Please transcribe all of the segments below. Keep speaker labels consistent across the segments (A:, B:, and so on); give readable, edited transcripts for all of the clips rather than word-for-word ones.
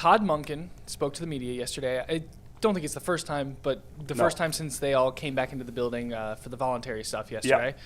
A: Todd Monken spoke to the media yesterday. I don't think it's the first time, but first time since they all came back into the building for the voluntary stuff yesterday.
B: Yep.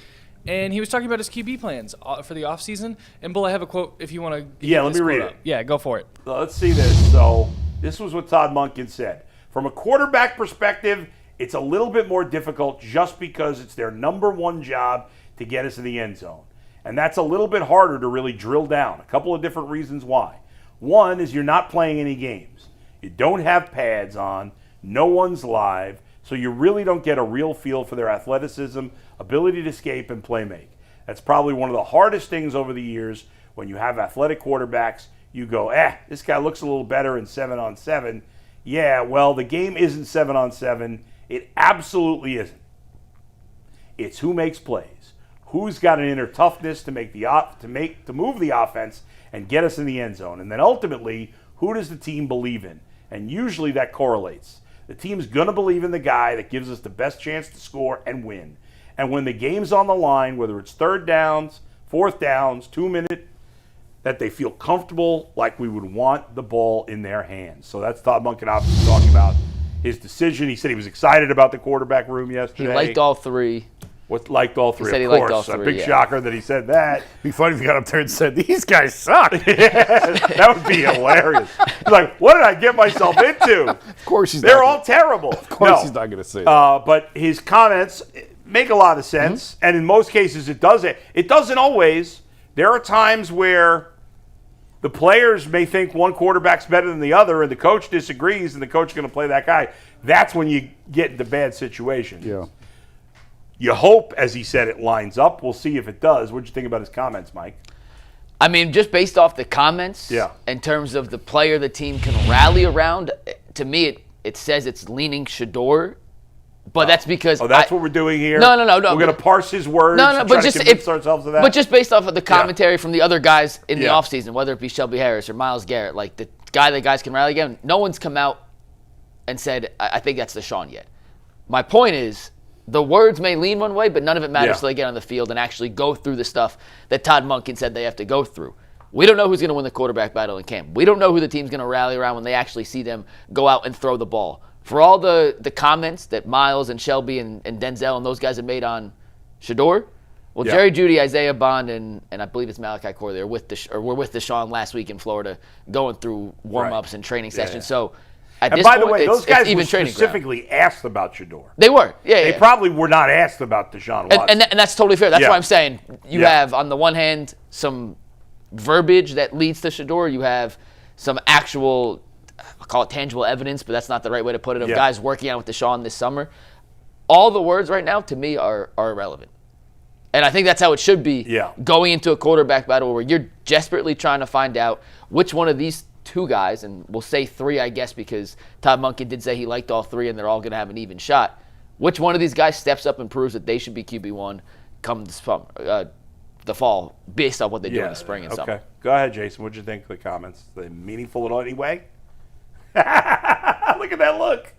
A: And he was talking about his QB plans for the offseason. And, Bull, I have a quote if you want to.
B: Yeah, let me read it.
A: Yeah, go for it.
B: Let's see this. So this was what Todd Monken said. From a quarterback perspective, it's a little bit more difficult just because it's their number one job to get us in the end zone. And that's a little bit harder to really drill down. A couple of different reasons why. One is you're not playing any games. You don't have pads on. No one's live. So you really don't get a real feel for their athleticism, ability to escape, and play make. That's probably one of the hardest things over the years when you have athletic quarterbacks. You go, this guy looks a little better in 7-on-7. Yeah, well, the game isn't 7-on-7. It absolutely isn't. It's who makes plays, who's got an inner toughness to move the offense and get us in the end zone, and then ultimately, who does the team believe in? And usually that correlates. The team's going to believe in the guy that gives us the best chance to score and win. And when the game's on the line, whether it's third downs, fourth downs, 2 minute, that they feel comfortable like we would want the ball in their hands. So that's Todd Monken obviously talking about his decision. He said he was excited about the quarterback room yesterday.
C: He liked all three.
B: Liked all three,
C: he said
B: of
C: he
B: course.
C: Liked all three,
B: a big shocker that he said that.
D: It'd be funny if he got up there and said, these guys suck.
B: That would be hilarious. He's like, what did I get myself into?
D: Of course he's
B: They're all terrible.
D: Of course he's not going to say that.
B: But his comments make a lot of sense, and in most cases it doesn't. It doesn't always. There are times where the players may think one quarterback's better than the other, and the coach disagrees, and the coach is going to play that guy. That's when you get into bad situations.
D: Yeah.
B: You hope, as he said, it lines up. We'll see if it does. What did you think about his comments, Mike?
C: I mean, just based off the comments,
B: yeah.
C: In terms of the player the team can rally around, to me it says it's leaning Shedeur. But that's because
B: that's what we're doing here.
C: No.
B: We're going to parse his words.
C: But just
B: convince ourselves of that.
C: But just based off of the commentary from the other guys in the offseason, whether it be Shelby Harris or Myles Garrett, like the guy that guys can rally against, no one's come out and said, I think that's Deshaun yet. My point is, the words may lean one way, but none of it matters till they get on the field and actually go through the stuff that Todd Monken said they have to go through. We don't know who's going to win the quarterback battle in camp. We don't know who the team's going to rally around when they actually see them go out and throw the ball. For all the comments that Myles and Shelby and Denzel and those guys have made on Shedeur, Jerry Jeudy, Isaiah Bond, and I believe it's Malachi Corley were with Deshaun last week in Florida going through warm-ups and training sessions. So at this
B: by the
C: point,
B: way, those guys were
C: specifically
B: specifically asked about Shedeur.
C: They were. They
B: probably were not asked about Deshaun Watson.
C: And that's totally fair. That's why I'm saying you have, on the one hand, some verbiage that leads to Shedeur. You have some actual, I'll call it tangible evidence, but that's not the right way to put it, of guys working out with Deshaun this summer. All the words right now, to me, are irrelevant. And I think that's how it should be going into a quarterback battle where you're desperately trying to find out which one of these two guys, and we'll say three, I guess, because Todd Monken did say he liked all three and they're all going to have an even shot. Which one of these guys steps up and proves that they should be QB1 come the fall, based on what they do in the spring and summer?
B: Okay. Go ahead, Jason. What did you think of the comments? Are they meaningful in any way? Look at that look.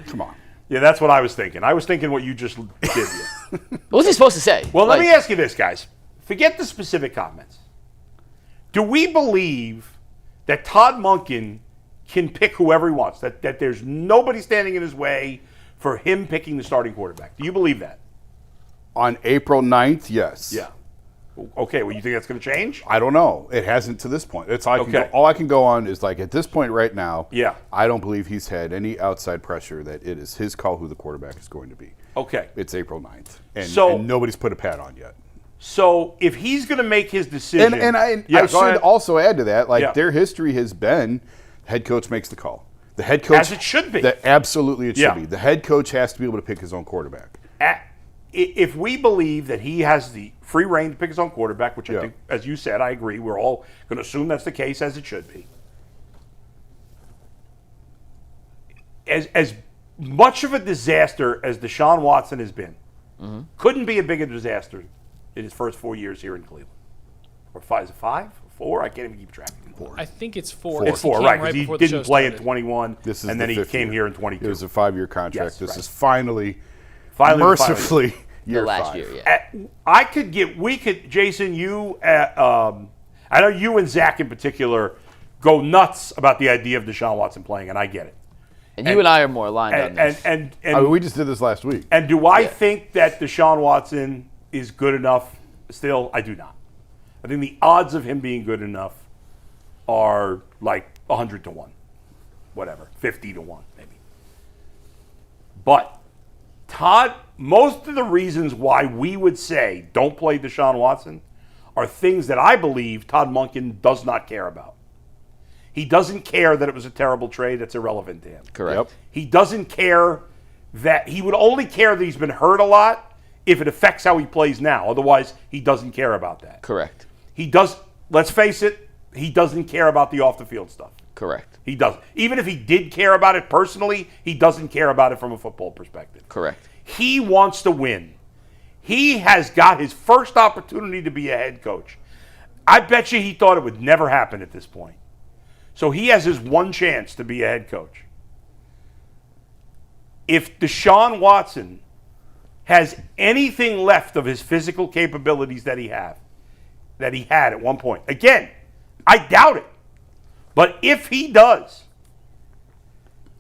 D: Come on.
B: Yeah, that's what I was thinking. I was thinking what you just did.
C: What was he supposed to say?
B: Well, let me ask you this, guys. Forget the specific comments. Do we believe that Todd Monken can pick whoever he wants, that there's nobody standing in his way for him picking the starting quarterback? Do you believe that?
D: On April 9th, yes.
B: Yeah. Okay, well, you think that's going to change?
D: I don't know. It hasn't to this point. That's all I can go on is, like, at this point right now, I don't believe he's had any outside pressure that it is his call who the quarterback is going to be.
B: Okay.
D: It's April 9th. And nobody's put a pad on yet.
B: So if he's going to make his decision.
D: And I should also add to that, their history has been head coach makes the call. The head coach.
B: As it should be.
D: Absolutely it should be. The head coach has to be able to pick his own quarterback.
B: If we believe that he has the free reign to pick his own quarterback, which I think, as you said, I agree, we're all going to assume that's the case, as it should be. As much of a disaster as Deshaun Watson has been, couldn't be a bigger disaster in his first 4 years here in Cleveland. Or is it 5? Or 4? I can't even keep track anymore.
A: I think it's 4.
B: It's 4, right, because he didn't play in 21, and then he came here in 22.
D: It was a 5-year contract.
B: Yes,
D: this is finally
B: mercifully
D: year
C: last
D: 5.
C: year,
B: Jason, you, I know you and Zach in particular go nuts about the idea of Deshaun Watson playing, and I get it.
C: And you and I are more aligned on this.
B: And
D: I mean, we just did this last week.
B: And do I think that Deshaun Watson is good enough still? I do not. I think the odds of him being good enough are like 100 to 1. Whatever. 50 to 1, maybe. But Todd, most of the reasons why we would say don't play Deshaun Watson are things that I believe Todd Monken does not care about. He doesn't care that it was a terrible trade. That's irrelevant to him.
C: Correct.
D: Yep.
B: He doesn't care that he would only care that he's been hurt a lot if it affects how he plays now. Otherwise, he doesn't care about that.
C: Correct.
B: He does, let's face it, he doesn't care about the off-the-field stuff.
C: Correct.
B: He doesn't. Even if he did care about it personally, he doesn't care about it from a football perspective.
C: Correct.
B: He wants to win. He has got his first opportunity to be a head coach. I bet you he thought it would never happen at this point. So he has his one chance to be a head coach. If Deshaun Watson has anything left of his physical capabilities that he had at one point, again, I doubt it. But if he does,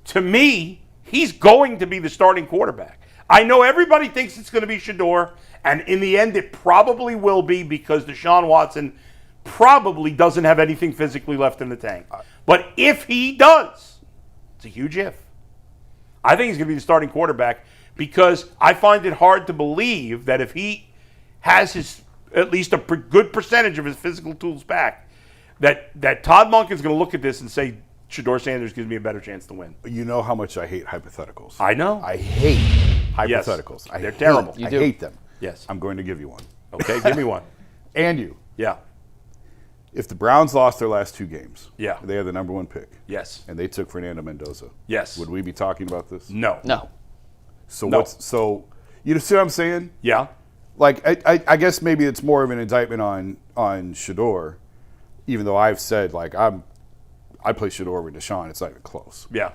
B: to me, he's going to be the starting quarterback. I know everybody thinks it's going to be Shedeur, and in the end it probably will be because Deshaun Watson probably doesn't have anything physically left in the tank. But if he does, it's a huge if. I think he's going to be the starting quarterback because I find it hard to believe that if he has his at least a good percentage of his physical tools back, that Todd Monken's going to look at this and say, Shedeur Sanders gives me a better chance to win.
D: You know how much I hate hypotheticals.
B: I know.
D: I hate hypotheticals.
B: Yes, they're terrible.
D: I hate them.
B: Yes.
D: I'm going to give you one.
B: Okay, give me one.
D: And you.
B: Yeah.
D: If the Browns lost their last 2 games,
B: Yeah.
D: they had the number 1 pick,
B: Yes.
D: and they took Fernando Mendoza,
B: Yes.
D: would we be talking about this?
B: No.
C: No.
D: So
B: No.
D: you see what I'm saying?
B: Yeah.
D: Like I guess maybe it's more of an indictment on Shedeur, even though I've said like I play Shedeur over Deshaun, it's not even close.
B: Yeah.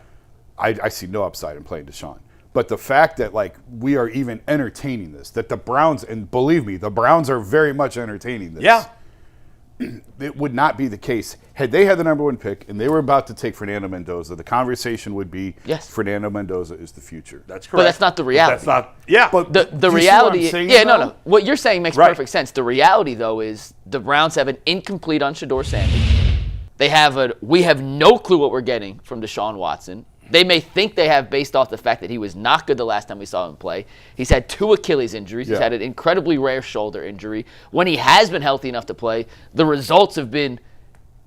D: I see no upside in playing Deshaun. But the fact that like we are even entertaining this, that the Browns, and believe me, the Browns are very much entertaining this.
B: Yeah.
D: It would not be the case. Had they had the number 1 pick and they were about to take Fernando Mendoza, the conversation would be,
C: yes,
D: Fernando Mendoza is the future.
B: That's correct.
C: But that's not the reality.
B: That's not, yeah.
D: But
C: The
D: do you see
C: reality,
D: what I'm saying,
C: yeah,
D: though?
C: no. What you're saying makes
B: Right.
C: perfect sense. The reality, though, is the Browns have an incomplete on Shedeur Sanders. They have we have no clue what we're getting from Deshaun Watson. They may think they have based off the fact that he was not good the last time we saw him play. He's had 2 Achilles injuries. He's had an incredibly rare shoulder injury. When he has been healthy enough to play, the results have been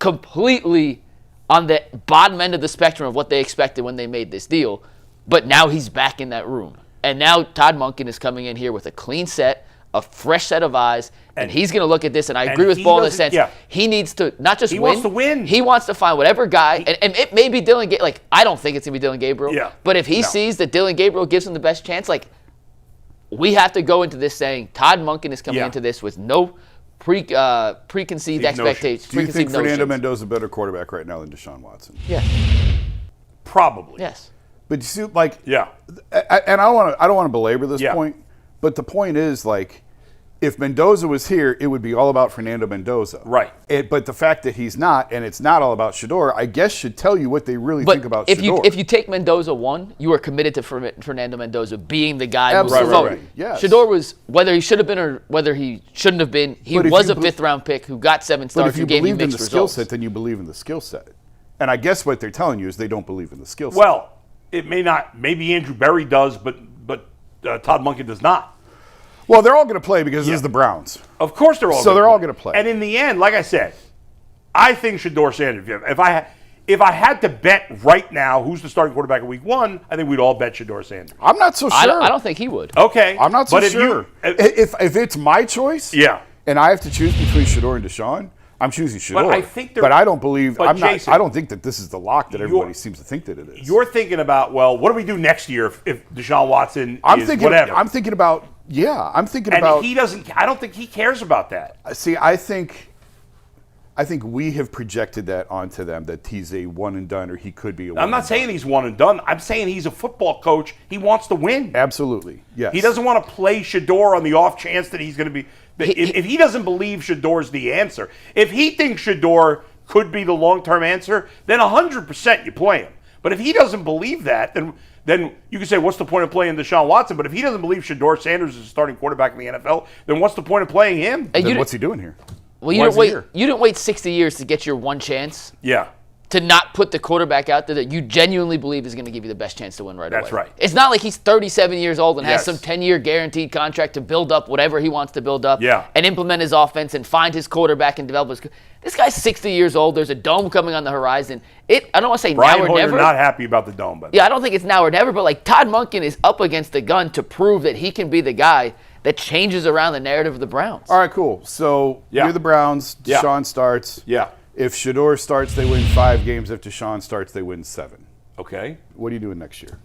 C: completely on the bottom end of the spectrum of what they expected when they made this deal. But now he's back in that room. And now Todd Monken is coming in here with a clean set, a fresh set of eyes, and he's going to look at this, and I agree with Ball in the sense he needs to not just
B: He
C: win.
B: wants to win.
C: He wants to find whatever guy, and it may be Dillon Gabriel. Like, I don't think it's going to be Dillon Gabriel.
B: Yeah.
C: But if he sees that Dillon Gabriel gives him the best chance, like, we have to go into this saying Todd Monken is coming into this with no preconceived expectations.
D: Do you think Fernando Mendoza is a better quarterback right now than Deshaun Watson?
C: Yeah.
B: Probably.
C: Yes.
D: But you see, like,
B: Yeah.
D: and I don't want to belabor this point, but the point is, like, if Mendoza was here, it would be all about Fernando Mendoza.
B: Right.
D: But the fact that he's not, and it's not all about Shedeur, I guess should tell you what they really think about Shedeur.
C: If you take Mendoza 1, you are committed to Fernando Mendoza being the guy moving
D: Absolutely.
C: forward.
D: Right. Yes.
C: Shedeur was, whether he should have been or whether he shouldn't have been, he was a 5th-round pick who got 7 starts.
D: But if you
C: gave
D: believe in
C: mixed
D: the skill
C: results.
D: set, then you believe in the skill set. And I guess what they're telling you is they don't believe in the skill set.
B: Well, it may not. Maybe Andrew Berry does, but Todd Monken does not.
D: Well, they're all going to play because this is the Browns.
B: Of course they're all.
D: So they're all going to play.
B: And in the end, like I said, I think Shedeur Sanders. If I had to bet right now who's the starting quarterback in Week 1, I think we'd all bet Shedeur Sanders.
D: I'm not so sure.
C: I don't think he would.
B: Okay,
D: I'm not so
B: but
D: sure. If it's my choice, and I have to choose between Shedeur and Deshaun, I'm choosing Shedeur.
B: But I think
D: but I don't believe.
B: Jason,
D: I don't think that this is the lock that everybody seems to think that it is.
B: You're thinking about, well, what do we do next year if Deshaun Watson is whatever?
D: I'm thinking about. Yeah, I'm thinking
B: and
D: about.
B: He doesn't. I don't think he cares about that.
D: See, I think we have projected that onto them that he's a one and done, or he could be a one.
B: I'm not saying he's one and done. I'm saying he's a football coach. He wants to win.
D: Absolutely, yes.
B: He doesn't want to play Shedeur on the off chance that he's going to be. If he doesn't believe Shedeur's the answer, if he thinks Shedeur could be the long-term answer, then 100% you play him. But if he doesn't believe that, then you can say, what's the point of playing Deshaun Watson? But if he doesn't believe Shedeur Sanders is a starting quarterback in the NFL, then what's the point of playing him?
D: Then what's he doing here?
C: Well, you didn't wait 60 years to get your one chance.
B: Yeah.
C: To not put the quarterback out there that you genuinely believe is going to give you the best chance to win right away.
B: That's right.
C: It's not like he's 37 years old and has some 10-year guaranteed contract to build up whatever he wants to build up and implement his offense and find his quarterback and develop his. This guy's 60 years old. There's a dome coming on the horizon. I don't want to say
B: Brian
C: now or
B: Hoyer
C: never.
B: not happy about the dome, but
C: I don't think it's now or never. But like Todd Monken is up against the gun to prove that he can be the guy that changes around the narrative of the Browns.
D: All right, cool. So you're the Browns. Deshaun starts.
B: Yeah.
D: If Shedeur starts, they win 5 games. If Deshaun starts, they win 7.
B: Okay.
D: What are you doing next year?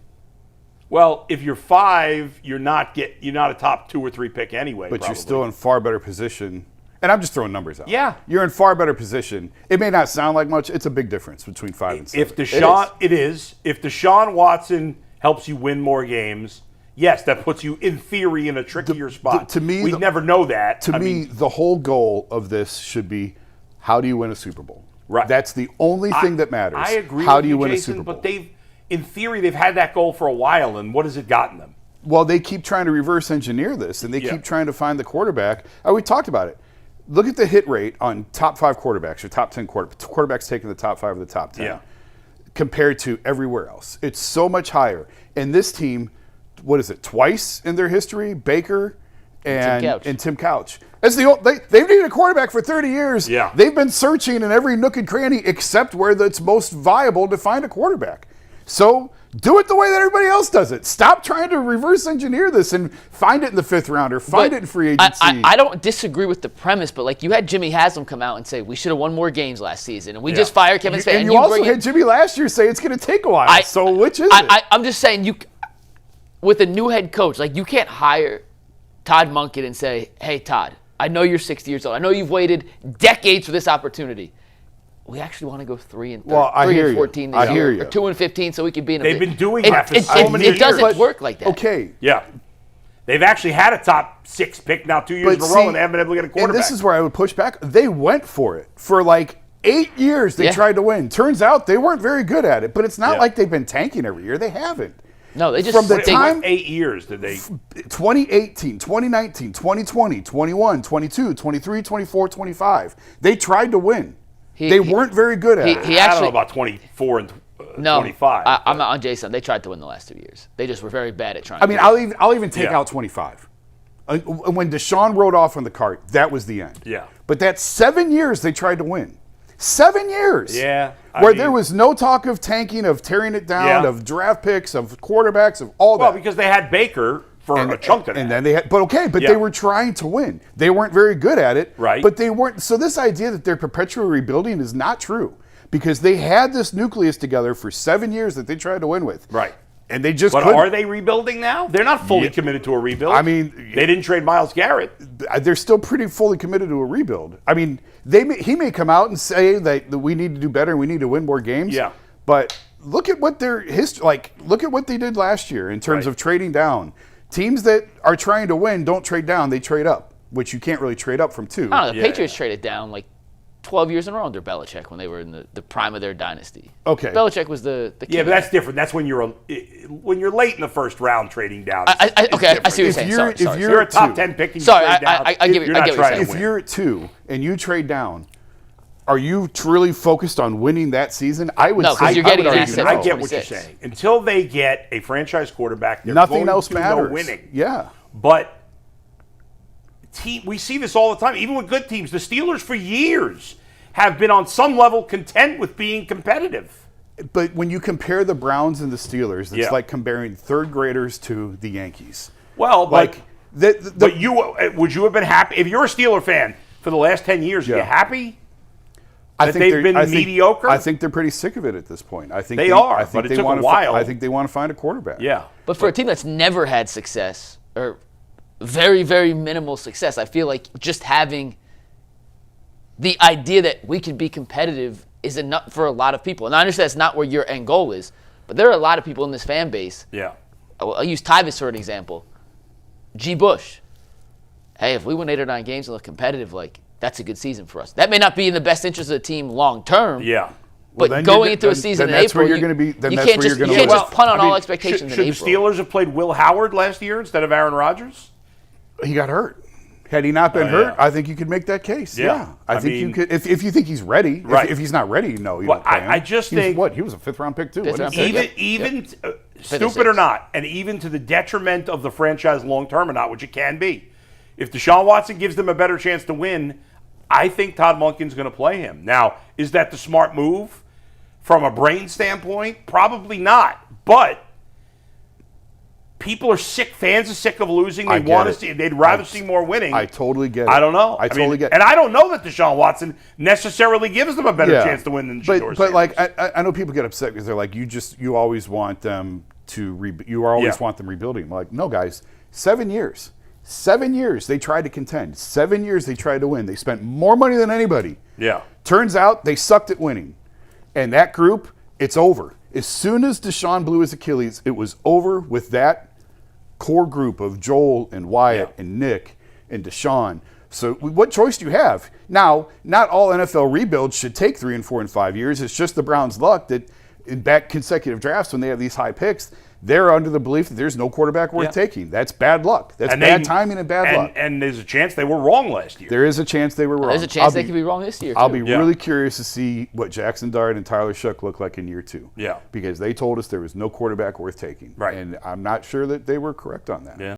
B: Well, if you're 5, you're not a top 2 or 3 pick anyway.
D: But
B: probably.
D: you're still in far better position. And I'm just throwing numbers out.
B: Yeah.
D: You're in far better position. It may not sound like much. It's a big difference between 5 and 7.
B: If Deshaun Watson helps you win more games, yes, that puts you in theory in a trickier spot.
D: To me,
B: we'd never know that.
D: To me, the whole goal of this should be, how do you win a Super Bowl?
B: Right.
D: That's the only thing that matters.
B: I agree.
D: How
B: with
D: do you win
B: Jason,
D: a Super Bowl?
B: But in theory, they've had that goal for a while, and what has it gotten them?
D: Well, they keep trying to reverse engineer this, and they keep trying to find the quarterback. We talked about it. Look at the hit rate on top 5 quarterbacks or top 10 quarterbacks taking the top 5 or the top 10 compared to everywhere else. It's so much higher. And this team, what is it, twice in their history, Baker and Tim Couch. They've needed a quarterback for 30 years.
B: Yeah.
D: They've been searching in every nook and cranny except where it's most viable to find a quarterback. So do it the way that everybody else does it. Stop trying to reverse engineer this and find it in the 5th round or find it in free agency.
C: I don't disagree with the premise, but like you had Jimmy Haslam come out and say we should have won more games last season, and we just fired Kevin Stefanski.
D: And you also had Jimmy last year say it's going to take a while. So which is it?
C: I'm just saying, with a new head coach, like you can't hire Todd Monken and say, hey, Todd, I know you're 60 years old. I know you've waited decades for this opportunity. We actually want to go 3 and 14 this year, or 2 and 15, so we can be in a.
B: They've been doing that for so many years.
C: It doesn't work like that.
D: Okay.
B: Yeah. They've actually had a top 6 pick now 2 years in a row, and they haven't been able to get a quarterback.
D: And this is where I would push back. They went for it. For like 8 years, they tried to win. Turns out they weren't very good at it, but it's not like they've been tanking every year. They haven't.
C: No, they just
B: from the time 8 years did they
D: 2018, 2019, 2020, 21, 22, 23, 24, 25. They tried to win. They weren't very good at it.
B: I don't know about 24 and 25.
C: I'm not on Jason. They tried to win the last 2 years. They just were very bad at trying.
D: I mean, I'll even take out 25. When Deshaun rode off on the cart, that was the end.
B: Yeah.
D: But that's 7 years they tried to win. 7 years.
B: Yeah.
D: Where there was no talk of tanking, of tearing it down, of draft picks, of quarterbacks, of all that.
B: Well, because they had Baker for a chunk of that.
D: And then they had, they were trying to win. They weren't very good at it.
B: Right.
D: But they weren't. So this idea that they're perpetually rebuilding is not true, because they had this nucleus together for 7 years that they tried to win with.
B: Right.
D: And they just
B: But
D: couldn't.
B: are they rebuilding now? They're not fully committed to a rebuild.
D: I mean,
B: they didn't trade Myles Garrett.
D: They're still pretty fully committed to a rebuild. I mean, he may come out and say that we need to do better and we need to win more games.
B: Yeah.
D: But look at what their history, look at what they did last year in terms of trading down. Teams that are trying to win don't trade down; they trade up, which you can't really trade up from 2.
C: I don't know. The Patriots traded down like 12 years in a row under Belichick when they were in the prime of their dynasty.
D: Okay.
C: Belichick was the king.
B: Yeah, but that's different. That's when you're late in the first round trading down.
C: I see what you're saying.
B: If you're a top 10 pick,
C: I give you.
D: If you're at 2 and you trade down, are you truly focused on winning that season? I would say
C: because you're getting an asset.
B: I get what you're saying. Until they get a franchise quarterback,
D: nothing else matters.
B: Winning.
D: Yeah.
B: But we see this all the time, even with good teams. The Steelers for years have been on some level content with being competitive.
D: But when you compare the Browns and the Steelers, it's like comparing third graders to the Yankees.
B: Well,
D: but
B: would you have been happy if you're a Steeler fan for the last 10 years? Are you happy? I think they've been mediocre.
D: I think they're pretty sick of it at this point. I think
B: they are.
D: I think
B: but it took a while.
D: I think they want to find a quarterback.
B: Yeah,
C: but for a team that's never had success or very, very minimal success, I feel like just having the idea that we can be competitive is enough for a lot of people. And I understand that's not where your end goal is, but there are a lot of people in this fan base.
B: Yeah,
C: I'll use Tyvis for an example. G. Bush. Hey, if we win 8 or 9 games and look competitive, that's a good season for us. That may not be in the best interest of the team long term.
B: Yeah.
C: But
D: then
C: going
D: you're
C: into a
D: then-
C: season
D: then
C: in
D: that's
C: April,
D: where you're going to be. Then
C: you
D: that's
C: can't
D: where
C: just
D: you're
C: you
D: going
C: can't
D: to.
C: just punt on
B: I mean,
C: all expectations
B: should
C: in
B: the
C: April.
B: Steelers have played Will Howard last year instead of Aaron Rodgers?
D: He got hurt. Had he not been hurt,
B: yeah.
D: I think you could make that case.
B: Yeah.
D: I think you could. If you think he's ready,
B: Right.
D: if he's not ready, no, you
B: Well,
D: don't play him.
B: I just
D: He was
B: think-
D: what he was a 5th round pick too.
C: Fifth
D: wasn't
C: round
D: he?
C: pick.
B: Even
C: or
B: stupid or
C: sixth.
B: not, and even to the detriment of the franchise long term or not, which it can be. If Deshaun Watson gives them a better chance to win, I think Todd Monken's going to play him. Now, is that the smart move from a brain standpoint? Probably not. But people are sick. Fans are sick of losing. They
D: I get
B: want to
D: it.
B: see. They'd rather see more winning.
D: I totally get it.
B: I don't know.
D: I totally get it.
B: And I don't know that Deshaun Watson necessarily gives them a better
D: Yeah.
B: chance to win than
D: But
B: Shedeur
D: but like
B: Sanders.
D: I know people get upset because they're like you always want them to you always want them rebuilding. I'm like, no guys, 7 years. 7 years they tried to contend. 7 years they tried to win. They spent more money than anybody.
B: Yeah.
D: Turns out they sucked at winning. And that group, it's over. As soon as Deshaun blew his Achilles, it was over with that core group of Joel and Wyatt and Nick and Deshaun. So what choice do you have? Now, not all NFL rebuilds should take 3 and 4 and 5 years. It's just the Browns' luck that in back consecutive drafts when they have these high picks, they're under the belief that there's no quarterback worth taking. That's bad luck. That's bad timing and bad luck.
B: And there's a chance they were wrong last year.
D: There is a chance they were wrong.
C: There's a chance they could be wrong this year,
D: I'll
C: too.
D: be really curious to see what Jackson Dart and Tyler Shook look like in year 2.
B: Yeah.
D: Because they told us there was no quarterback worth taking.
B: Right.
D: And I'm not sure that they were correct on that.
B: Yeah.